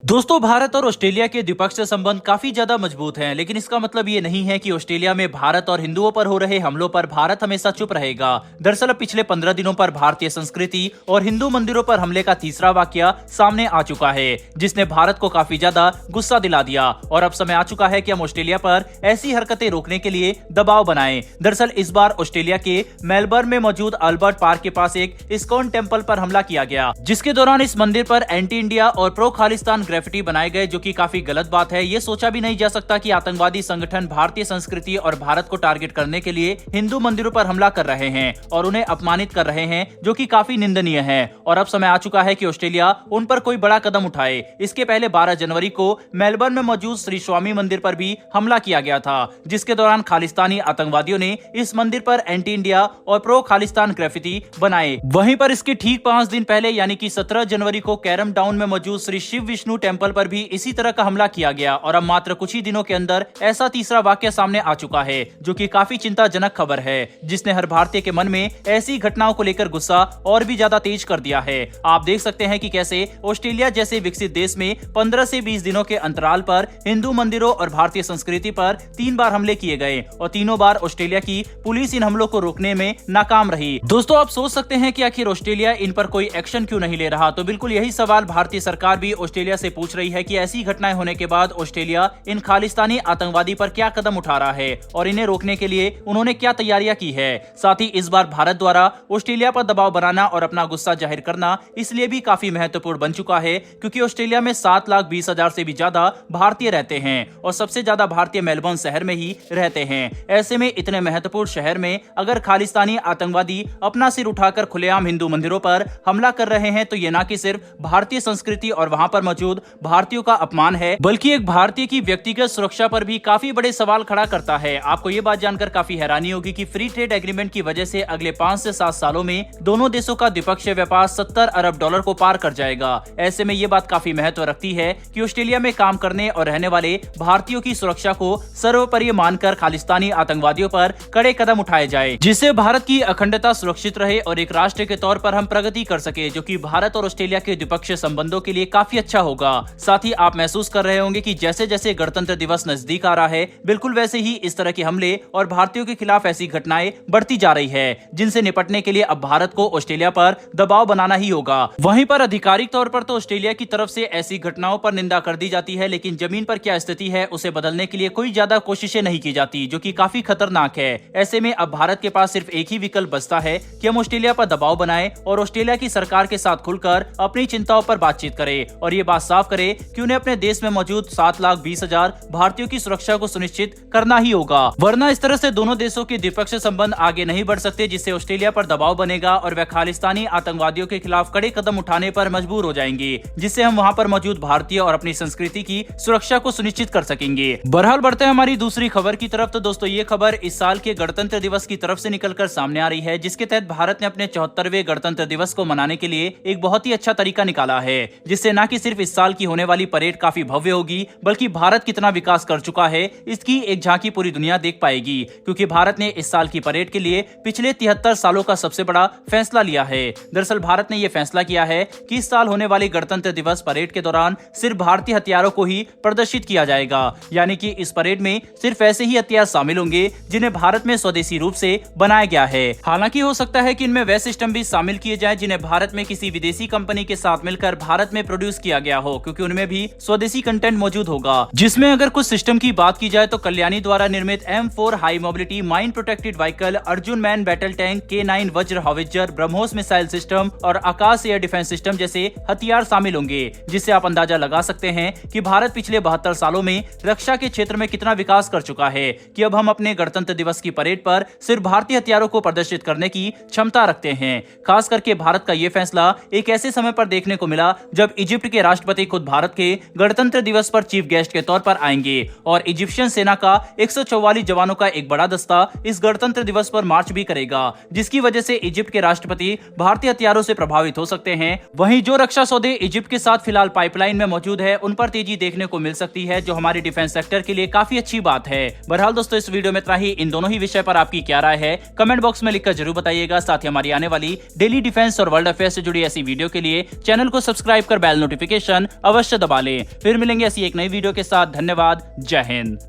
दोस्तों, भारत और ऑस्ट्रेलिया के द्विपक्षीय संबंध काफी ज्यादा मजबूत हैं, लेकिन इसका मतलब ये नहीं है कि ऑस्ट्रेलिया में भारत और हिंदुओं पर हो रहे हमलों पर भारत हमेशा चुप रहेगा। दरअसल पिछले 15 दिनों पर भारतीय संस्कृति और हिंदू मंदिरों पर हमले का तीसरा वाकया सामने आ चुका है, जिसने भारत को काफी ज्यादा गुस्सा दिला दिया। और अब समय आ चुका है कि हम ऑस्ट्रेलिया पर ऐसी हरकतें रोकने के लिए दबाव बनाएं। दरअसल इस बार ऑस्ट्रेलिया के मेलबर्न में मौजूद अल्बर्ट पार्क के पास एक इस्कॉन टेम्पल पर हमला किया गया, जिसके दौरान इस मंदिर पर एंटी इंडिया और प्रो खालिस्तान ग्रेफिटी बनाए गए, जो कि काफी गलत बात है। ये सोचा भी नहीं जा सकता कि आतंकवादी संगठन भारतीय संस्कृति और भारत को टारगेट करने के लिए हिंदू मंदिरों पर हमला कर रहे हैं और उन्हें अपमानित कर रहे हैं, जो कि काफी निंदनीय है। और अब समय आ चुका है कि ऑस्ट्रेलिया उन पर कोई बड़ा कदम उठाए। इसके पहले 12 जनवरी को मेलबर्न में मौजूद श्री स्वामी मंदिर पर भी हमला किया गया था, जिसके दौरान खालिस्तानी आतंकवादियों ने इस मंदिर पर एंटी इंडिया और प्रो खालिस्तान ग्रेफिटी बनाए। वहीं पर इसके ठीक 5 दिन पहले यानी कि 17 जनवरी को कैरम टाउन में मौजूद श्री शिव विष्णु टेम्पल पर भी इसी तरह का हमला किया गया। और अब मात्र कुछ ही दिनों के अंदर ऐसा तीसरा वाकया सामने आ चुका है, जो कि काफी चिंताजनक खबर है, जिसने हर भारतीय के मन में ऐसी घटनाओं को लेकर गुस्सा और भी ज्यादा तेज कर दिया है। आप देख सकते हैं कि कैसे ऑस्ट्रेलिया जैसे विकसित देश में 15 से 20 दिनों के अंतराल पर हिंदू मंदिरों और भारतीय संस्कृति पर 3 बार हमले किए गए और तीनों बार ऑस्ट्रेलिया की पुलिस इन हमलों को रोकने में नाकाम रही। दोस्तों, आप सोच सकते हैं कि आखिर ऑस्ट्रेलिया इन पर कोई एक्शन क्यों नहीं ले रहा। तो बिल्कुल यही सवाल भारतीय सरकार भी ऑस्ट्रेलिया से पूछ रही है कि ऐसी घटनाएं होने के बाद ऑस्ट्रेलिया इन खालिस्तानी आतंकवादी पर क्या कदम उठा रहा है और इन्हें रोकने के लिए उन्होंने क्या तैयारियां की है। साथ ही इस बार भारत द्वारा ऑस्ट्रेलिया पर दबाव बनाना और अपना गुस्सा जाहिर करना इसलिए भी काफी महत्वपूर्ण बन चुका है, क्योंकि ऑस्ट्रेलिया में 7,20,000 से भी ज्यादा भारतीय रहते हैं और सबसे ज्यादा भारतीय मेलबर्न शहर में ही रहते हैं। ऐसे में इतने महत्वपूर्ण शहर में अगर खालिस्तानी आतंकवादी अपना सिर उठाकर खुलेआम हिंदू मंदिरों पर हमला कर रहे हैं, तो ये न कि सिर्फ भारतीय संस्कृति और वहां पर मौजूद भारतीयों का अपमान है, बल्कि एक भारतीय की व्यक्तिगत सुरक्षा पर भी काफी बड़े सवाल खड़ा करता है। आपको ये बात जानकर काफी हैरानी होगी कि फ्री ट्रेड एग्रीमेंट की वजह से अगले 5 से 7 सालों में दोनों देशों का द्विपक्षीय व्यापार 70 अरब डॉलर को पार कर जाएगा। ऐसे में ये बात काफी महत्व रखती है कि ऑस्ट्रेलिया में काम करने और रहने वाले भारतीयों की सुरक्षा को सर्वोपरि मानकर खालिस्तानी आतंकवादियों पर कड़े कदम उठाए जाए, जिससे भारत की अखंडता सुरक्षित रहे और एक राष्ट्र के तौर पर हम प्रगति कर सके, जो कि भारत और ऑस्ट्रेलिया के द्विपक्षीय संबंधों के लिए काफी अच्छा होगा। साथ ही आप महसूस कर रहे होंगे कि जैसे जैसे गणतंत्र दिवस नजदीक आ रहा है, बिल्कुल वैसे ही इस तरह के हमले और भारतीयों के खिलाफ ऐसी घटनाएं बढ़ती जा रही है, जिनसे निपटने के लिए अब भारत को ऑस्ट्रेलिया पर दबाव बनाना ही होगा। वहीं पर आधिकारिक तौर पर तो ऑस्ट्रेलिया की तरफ से ऐसी घटनाओं पर निंदा कर दी जाती है, लेकिन जमीन पर क्या स्थिति है उसे बदलने के लिए कोई ज्यादा कोशिशें नहीं की जाती, जो कि काफी खतरनाक है। ऐसे में अब भारत के पास सिर्फ एक ही विकल्प बचता है कि हम ऑस्ट्रेलिया पर दबाव बनाएं और ऑस्ट्रेलिया की सरकार के साथ खुलकर अपनी चिंताओं पर बातचीत करें और ये बात साफ करें कि उन्हें अपने देश में मौजूद 7,20,000 भारतीयों की सुरक्षा को सुनिश्चित करना ही होगा, वरना इस तरह से दोनों देशों के द्विपक्षीय संबंध आगे नहीं बढ़ सकते, जिससे ऑस्ट्रेलिया पर दबाव बनेगा और वह खालिस्तानी आतंकवादियों के खिलाफ कड़े कदम उठाने पर मजबूर हो जाएंगे, जिससे हम वहां पर मौजूद भारतीय और अपनी संस्कृति की सुरक्षा को सुनिश्चित कर सकेंगे। बहरहाल बढ़ते हैं हमारी दूसरी खबर की तरफ। तो दोस्तों, ये खबर इस साल के गणतंत्र दिवस की तरफ से निकलकर सामने आ रही है, जिसके तहत भारत ने अपने 74वें गणतंत्र दिवस को मनाने के लिए एक बहुत ही अच्छा तरीका निकाला है, जिससे न कि सिर्फ इस साल की होने वाली परेड काफी भव्य होगी, बल्कि भारत कितना विकास कर चुका है इसकी एक झांकी पूरी दुनिया देख पाएगी, क्योंकि भारत ने इस साल की परेड के लिए पिछले 73 सालों का सबसे बड़ा फैसला लिया है। दरअसल भारत ने यह फैसला किया है कि इस साल होने वाली गणतंत्र दिवस परेड के दौरान सिर्फ भारतीय हथियारों को ही प्रदर्शित किया जाएगा, यानी कि इस परेड में सिर्फ ऐसे ही हथियार शामिल होंगे जिन्हें भारत में स्वदेशी रूप से बनाया गया है। हालांकि हो सकता है कि इनमें वह सिस्टम भी शामिल किए जाए जिन्हें भारत में किसी विदेशी कंपनी के साथ मिलकर भारत में प्रोड्यूस किया गया हो, क्योंकि उनमें भी स्वदेशी कंटेंट मौजूद होगा। जिसमें अगर कुछ सिस्टम की बात की जाए तो कल्याणी द्वारा निर्मित M4 high mobility mine protected vehicle, Arjun man battle tank, K9 वज्र हावित्जर, ब्रह्मोस मिसाइल सिस्टम और आकाश एयर डिफेंस सिस्टम जैसे हथियार शामिल होंगे, जिससे आप अंदाजा लगा सकते हैं कि भारत पिछले 72 सालों में रक्षा के क्षेत्र में कितना विकास कर चुका है कि अब हम अपने गणतंत्र दिवस की परेड पर सिर्फ भारतीय हथियारों को प्रदर्शित करने की क्षमता रखते हैं। खास करके भारत का यह फैसला एक ऐसे समय पर देखने को मिला जब इजिप्ट के राष्ट्रपति खुद भारत के गणतंत्र दिवस पर चीफ गेस्ट के तौर पर आएंगे और इजिप्शियन सेना का 144 जवानों का एक बड़ा दस्ता इस गणतंत्र दिवस पर मार्च भी करेगा, जिसकी वजह से इजिप्ट के राष्ट्रपति भारतीय हथियारों से प्रभावित हो सकते हैं। वहीं जो रक्षा सौदे इजिप्ट के साथ फिलहाल पाइपलाइन में मौजूद है, उन पर तेजी देखने को मिल सकती है, जो हमारे डिफेंस सेक्टर के लिए काफी अच्छी बात है। बहरहाल दोस्तों, इस वीडियो में इतना ही। इन दोनों ही विषय पर आपकी क्या राय है कमेंट बॉक्स में लिखकर जरूर बताइएगा। साथ ही हमारी आने वाली डेली डिफेंस और वर्ल्ड अफेयर्स से जुड़ी ऐसी वीडियो के लिए चैनल को सब्सक्राइब कर बेल नोटिफिकेशन अवश्य दबा लें। फिर मिलेंगे ऐसी एक नई वीडियो के साथ। धन्यवाद। जय हिंद।